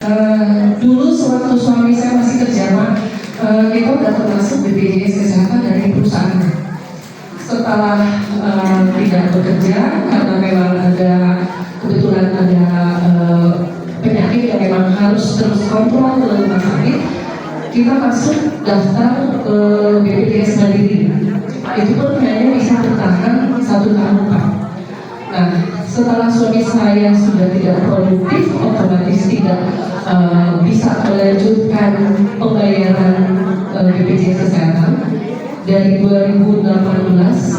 Dulu sewaktu suami saya masih kerja, kita udah termasuk BPJS Kesehatan dari perusahaan. Setelah tidak bekerja karena memang kebetulan ada penyakit yang memang harus terus kontrol ke rumah sakit, kita masuk daftar ke BPJS Mandiri. Itu pun hanya bisa bertahan 1 tahun, Pak. Nah, setelah suami saya sudah tidak produktif, otomatis tidak bisa melanjutkan pembayaran BPJS Kesehatan dari 2018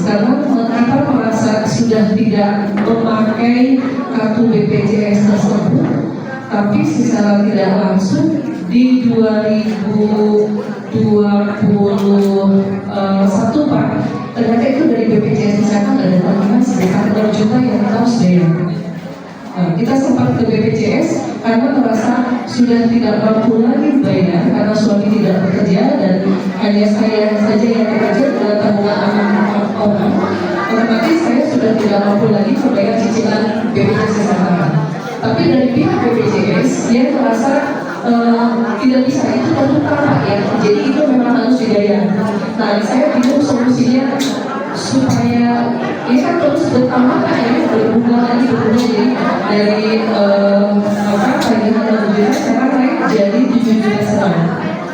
karena kita merasa sudah tidak memakai kartu BPJS tersebut, tapi secara tidak langsung di 2021, Pak, ternyata itu dari BPJS Kesehatan ada tambahan sekitar 6 juta yang kita harus bayar. Kita sempat ke BPJS karena merasa sudah tidak mampu lagi bayar karena suami tidak bekerja dan hanya saya saja yang bekerja dengan tabungan anak orang. Otomatis saya sudah tidak mampu lagi membayar cicilan BPJS Kesehatan. Tapi dari pihak BPJS dia merasa tidak bisa, itu baru tambah ya, jadi itu memang harus dibayar. Nah, saya bingung solusinya supaya ini kan terus bertambah ya, berubah lagi jadi dari tagihan 6 juta sekarang naik jadi 7 juta setengah.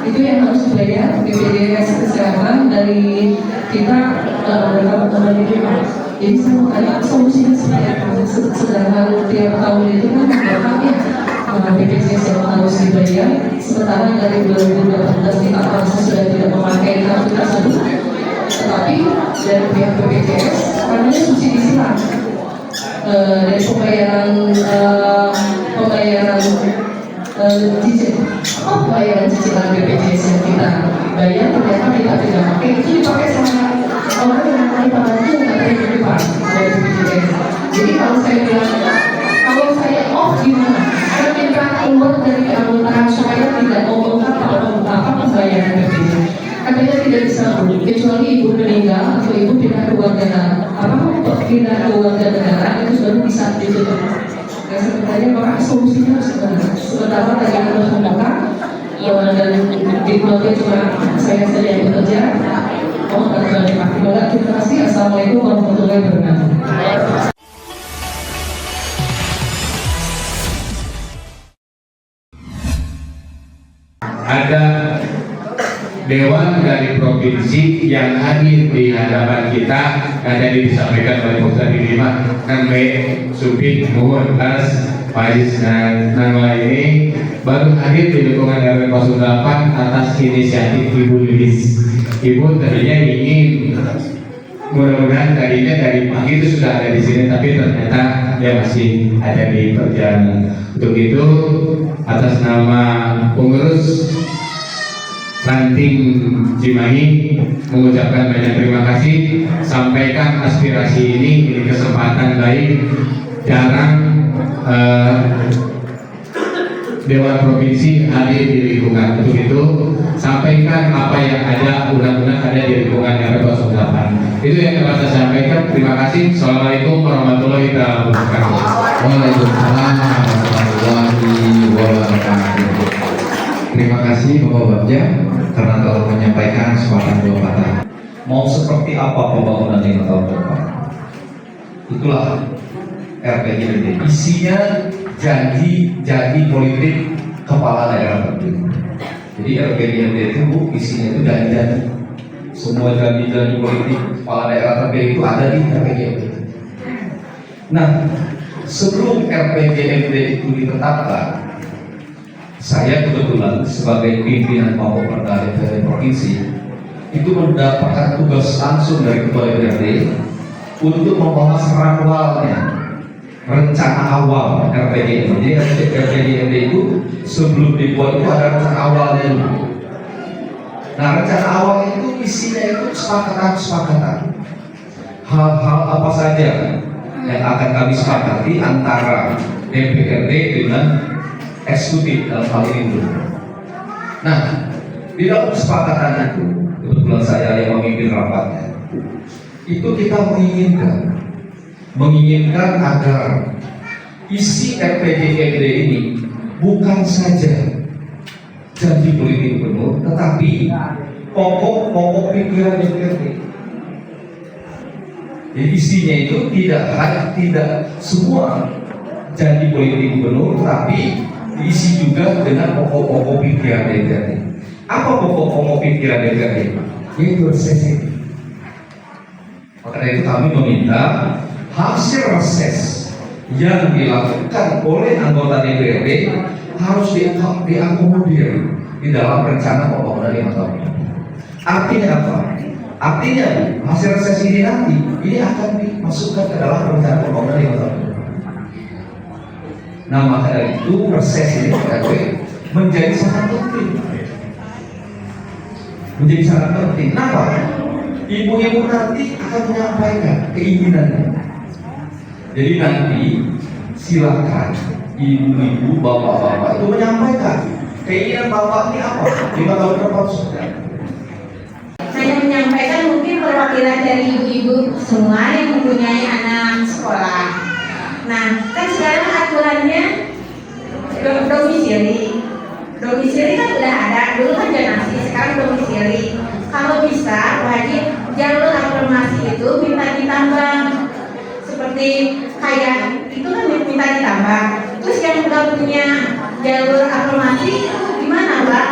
Itu yang harus dibayar BPJS Kesehatan dari kita teman-teman itu. Jadi saya mau tanya solusinya seperti apa? Sedangkan tiap tahun itu kan berapa BPJS yang harus dibayar, sementara dari 2018 kita merasa sudah tidak memakai kartu tersebut, tetapi dari pihak BPJS karena subsidi silang dari pembayaran cicilan BPJS yang kita bayar ternyata kita tidak pakai, itu dipakai sama orang yang kita bantu nggak terima Pak dari BPJS. Jadi kalau saya bilang kalau saya off gimana? Saya minta keluar dari anggota saya tidak mau apa pembayaran BPJS. Katanya tidak bisa, kecuali ibu meninggal atau ibu pindah ke warga negara itu baru bisa ditutup. Nah, sebenarnya Bapak solusinya sementara tadi harus membuka dan di keluarga cuma saya saja yang bekerja. Mohon bantuan Pak. Terima kasih. Assalamualaikum warahmatullahi wabarakatuh. Ada dewan dari provinsi yang hadir di hadapan kita, yang tadi disampaikan oleh Pusat Lima kan Subin Muhun Plus Faiz dan Nangla ini baru hadir di dukungan RW 08 atas inisiatif Ibu Lilis. Ibu tadinya ingin mudah-mudahan tadinya dari pagi itu sudah ada di sini, tapi ternyata dia masih ada di perjalanan. Untuk itu atas nama pengurus Ranting Cimahi mengucapkan banyak terima kasih. Sampaikan aspirasi ini kesempatan baik, jarang Dewan Provinsi hadir di lingkungan. Untuk itu sampaikan apa yang ada, undang-undang ada di lingkungan RW 08. Itu yang dapat saya sampaikan. Terima kasih. Assalamualaikum warahmatullahi wabarakatuh. Waalaikumsalam warahmatullahi wabarakatuh. Terima kasih Bapak Babja karena telah menyampaikan sepatah dua patah. Mau seperti apa pembangunan 5 tahun depan? Itulah RPJMD. Isinya janji politik kepala daerah terpilih. Jadi RPJMD itu isinya itu janji-janji. Semua janji-janji politik kepala daerah terpilih itu ada di RPJMD. Nah, sebelum RPJMD itu ditetapkan, saya kebetulan sebagai pimpinan Kelompok Perda DPRD Provinsi itu mendapatkan tugas langsung dari Ketua DPRD untuk membahas rangkualnya rencana awal RPJMD. RPJMD itu sebelum dibuat itu ada rencana awalnya dulu. Nah, rencana awal itu isinya itu kesepakatan hal-hal apa saja yang akan kami sepakati antara DPRD dengan eksekutif dalam hal ini dulu. Nah, di dalam kesepakatan itu, kebetulan saya yang memimpin rapatnya, itu kita menginginkan agar isi RPJMD ini bukan saja janji politik gubernur, tetapi pokok-pokok pikiran DPRD. Jadi isinya itu tidak semua janji politik gubernur, tapi diisi juga dengan pokok-pokok pikiran DPRD. Apa pokok-pokok pikiran DPRD? Yaitu resesi. Maka dari itu kami meminta hasil reses yang dilakukan oleh anggota DPRD harus diakomodir di dalam rencana pembangunan 5 tahun. Artinya apa? Artinya hasil reses ini nanti ini akan dimasukkan ke dalam rencana pembangunan 5 tahun. Nah, maka dari itu reses ini menjadi sangat penting. Menjadi sangat penting. Kenapa? Ibu-ibu nanti akan menyampaikan keinginannya. Jadi nanti silakan ibu-ibu, bapak-bapak itu menyampaikan keinginan bapak ini apa 5 tahun ke depan sudah. Saya menyampaikan mungkin perwakilan dari ibu-ibu semua yang mempunyai anak sekolah. Nah, kan sekarang aturannya domisili. Domisili kan udah ada, dulu kan zonasi, sekarang domisili. Kalau bisa, wajib jalur afirmasi itu minta ditambah. Seperti kayak itu kan minta ditambah. Terus yang udah punya jalur afirmasi gimana, Mbak?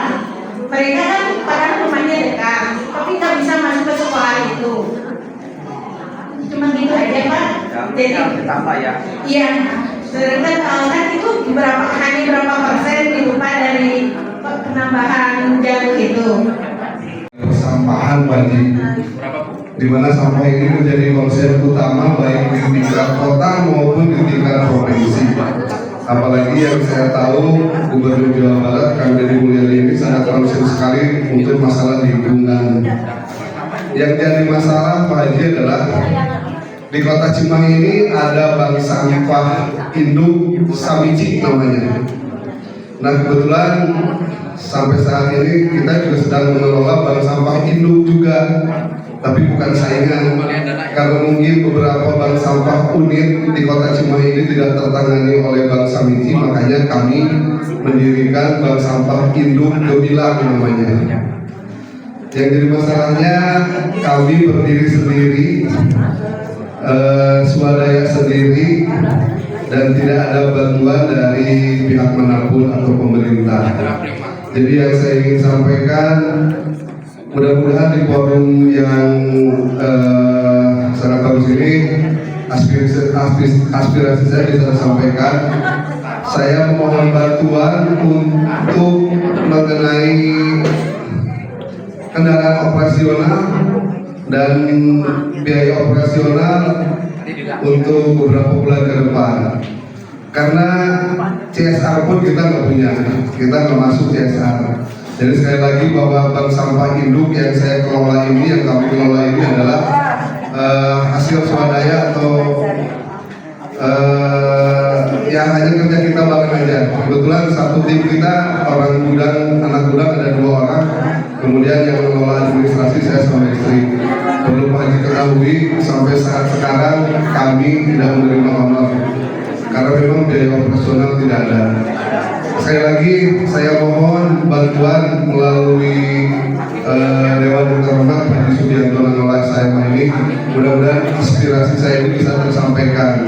Mereka kan padahal rumahnya dekat, tapi nggak bisa masuk ke sekolah itu. Cuma gitu aja, Pak. Jadi ditambah ya. iya, sedangkan kan itu hanya berapa persen diubah dari penambahan jalur itu. Persampahan wajib, di mana sampah ini menjadi konsep utama baik di tingkat kota maupun di tingkat provinsi. Apalagi yang saya tahu Gubernur Jawa Barat Kang Deddy Mulyadi ini sangat concern sekali untuk masalah lingkungan. Yang jadi masalah Pak Haji adalah di kota Cimahi ini ada bank sampah induk Samici namanya. Nah, kebetulan sampai saat ini kita juga sedang mengelola bank sampah induk juga, tapi bukan saingan. Karena mungkin beberapa bank sampah unit di kota Cimahi ini tidak tertangani oleh bank Samici, makanya kami mendirikan bank sampah induk Gemilang namanya. Yang jadi masalahnya kami berdiri sendiri, swadaya sendiri, dan tidak ada bantuan dari pihak manapun atau pemerintah. Jadi yang saya ingin sampaikan, mudah-mudahan di forum yang sangat bagus ini aspirasi saya bisa disampaikan. Saya mohon bantuan untuk mengenai kendaraan operasional dan biaya operasional untuk beberapa bulan ke depan. Karena CSR pun kita nggak punya, kita nggak masuk CSR. Jadi sekali lagi bahwa bank sampah induk yang saya kelola ini, yang kami kelola ini adalah hasil swadaya atau yang hanya kerja kita bangun aja. Kebetulan satu tim kita orang gudang, anak gudang ada 2 orang. Kemudian yang mengelola administrasi saya sama istri. Perlu Pak Haji ketahui sampai saat sekarang kami tidak menerima honor karena memang biaya operasional tidak ada. Sekali lagi saya mohon bantuan melalui Dewan yang terhormat Pak Haji Subianto mengelola saya ini. Mudah-mudahan aspirasi saya ini bisa tersampaikan.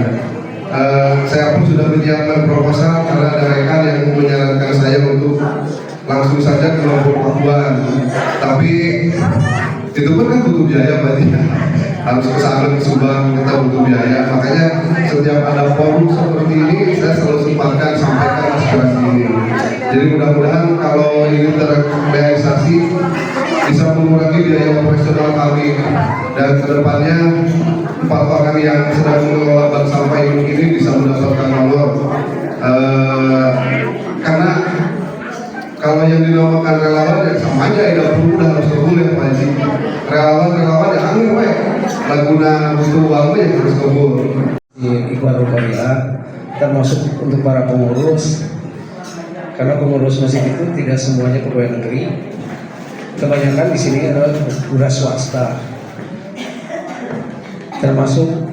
Saya pun sudah menyiapkan proposal karena ada rekan yang menyarankan saya untuk langsung saja ke Lombok Pakuan, tapi itu pun kan butuh biaya berarti harus ke sana ke Subang, kita butuh biaya. Makanya setiap ada forum seperti ini saya selalu sempatkan sampaikan aspirasi ini. Jadi mudah-mudahan kalau ini terrealisasi bisa mengurangi biaya operasional kami, dan kedepannya 4 orang yang sedang mengelola bank sampah ini bisa mendapatkan honor. Karena kalau yang dinamakan relawan ya sama aja, tidak perlu udah harus kebul ya Pak Haji. Relawan ya angin weh, laguna butuh uang ya harus kebul. Ikhwan Rukoria termasuk untuk para pengurus, karena pengurus masjid itu tidak semuanya pegawai negeri. Kebanyakan di sini adalah wira swasta, termasuk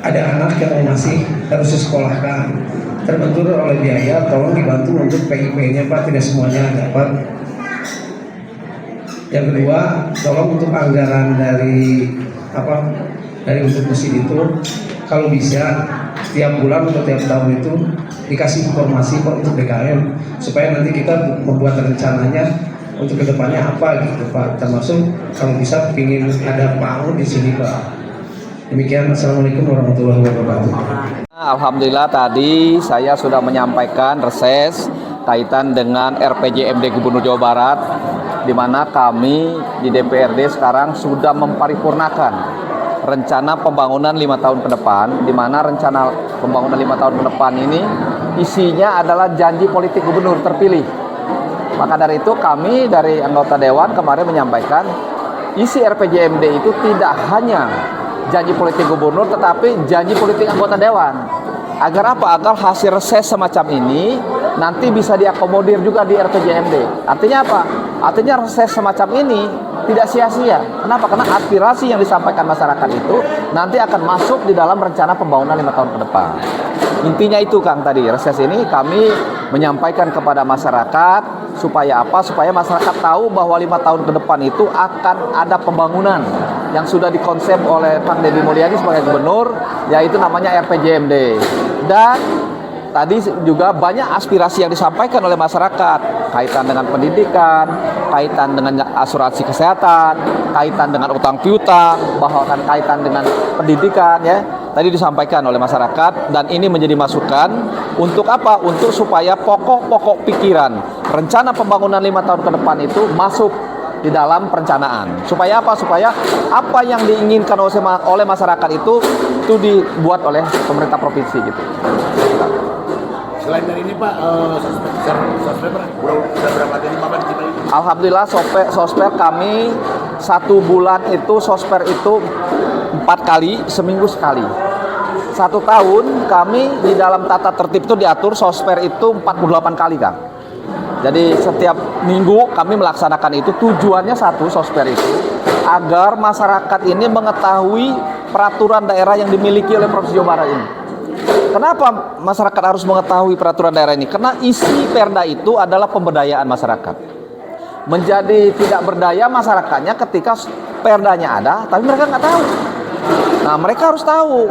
ada anak yang masih harus disekolahkan, terbentur oleh biaya, tolong dibantu untuk PIP-nya Pak, tidak semuanya dapat. Yang kedua, tolong untuk anggaran dari untuk mesin itu, kalau bisa tiap bulan atau tiap tahun itu dikasih informasi Pak untuk BKM, supaya nanti kita membuat rencananya untuk kedepannya apa gitu Pak. Termasuk kalau bisa ingin ada PAUD di sini Pak. Demikian, Assalamualaikum warahmatullahi wabarakatuh. Alhamdulillah tadi saya sudah menyampaikan reses kaitan dengan RPJMD Gubernur Jawa Barat, di mana kami di DPRD sekarang sudah memparipurnakan rencana pembangunan 5 tahun ke depan, di mana rencana pembangunan 5 tahun ke depan ini isinya adalah janji politik gubernur terpilih. Maka dari itu kami dari anggota Dewan kemarin menyampaikan isi RPJMD itu tidak hanya janji politik gubernur, tetapi janji politik anggota Dewan. Agar apa? Agar hasil reses semacam ini nanti bisa diakomodir juga di RPJMD. Artinya apa? Artinya reses semacam ini tidak sia-sia. Kenapa? Karena aspirasi yang disampaikan masyarakat itu nanti akan masuk di dalam rencana pembangunan 5 tahun ke depan. Intinya itu Kang, tadi reses ini kami menyampaikan kepada masyarakat supaya apa? Supaya masyarakat tahu bahwa 5 tahun ke depan itu akan ada pembangunan yang sudah dikonsep oleh Kang Deddy Mulyadi sebagai gubernur, yaitu namanya RPJMD. Dan tadi juga banyak aspirasi yang disampaikan oleh masyarakat kaitan dengan pendidikan, kaitan dengan asuransi kesehatan, kaitan dengan utang piutang, bahkan kaitan dengan pendidikan ya. Tadi disampaikan oleh masyarakat dan ini menjadi masukan untuk apa? Untuk supaya pokok-pokok pikiran rencana pembangunan 5 tahun ke depan itu masuk di dalam perencanaan. Supaya apa? Supaya apa yang diinginkan oleh masyarakat itu dibuat oleh pemerintah provinsi gitu. Selain dari ini Pak, sosmed sudah berapa kali Pak kita ini? Alhamdulillah sosmed kami 1 bulan itu sosmed itu 4 kali, seminggu sekali. 1 tahun kami di dalam tata tertib itu diatur sosmed itu 48 kali Kang. Jadi setiap minggu kami melaksanakan itu, tujuannya satu, sosmed itu agar masyarakat ini mengetahui peraturan daerah yang dimiliki oleh Provinsi Jawa Barat ini. Kenapa masyarakat harus mengetahui peraturan daerah ini? Karena isi perda itu adalah pemberdayaan masyarakat. Menjadi tidak berdaya masyarakatnya ketika perdanya ada, tapi mereka nggak tahu. Nah, mereka harus tahu.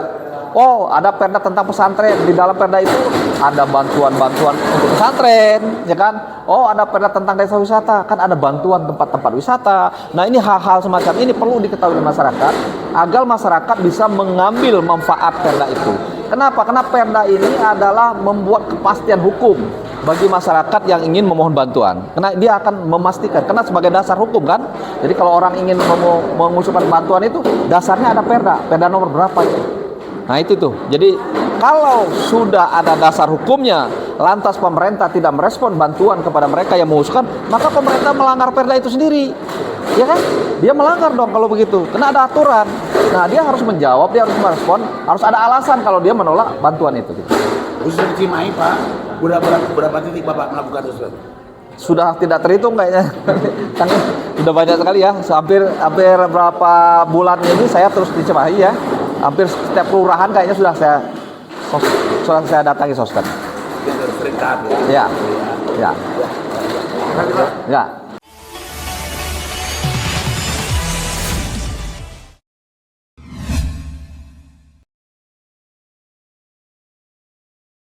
Oh, ada perda tentang pesantren. Di dalam perda itu ada bantuan-bantuan untuk pesantren, ya kan? Oh, ada perda tentang desa wisata, kan ada bantuan tempat-tempat wisata. Nah, ini hal-hal semacam ini perlu diketahui oleh masyarakat agar masyarakat bisa mengambil manfaat perda itu. Kenapa? Karena perda ini adalah membuat kepastian hukum bagi masyarakat yang ingin memohon bantuan. Karena dia akan memastikan, karena sebagai dasar hukum kan. Jadi kalau orang ingin mengusulkan bantuan itu dasarnya ada perda nomor berapa itu. Nah itu tuh. Jadi kalau sudah ada dasar hukumnya, lantas pemerintah tidak merespon bantuan kepada mereka yang mengusulkan, maka pemerintah melanggar perda itu sendiri. Ya kan? Dia melanggar dong kalau begitu. Karena ada aturan. Nah, dia harus menjawab, dia harus merespon, harus ada alasan kalau dia menolak bantuan itu. Gitu. Khusus di Cimahi Pak, berapa titik Bapak melakukan itu? Sudah tidak terhitung kayaknya. Kan sudah banyak sekali ya. Hampir berapa bulan ini saya terus di Cimahi ya. Hampir setiap kelurahan kayaknya sudah saya datangi sosmed. Yang sering kan ya. Ya. Ya. Ya.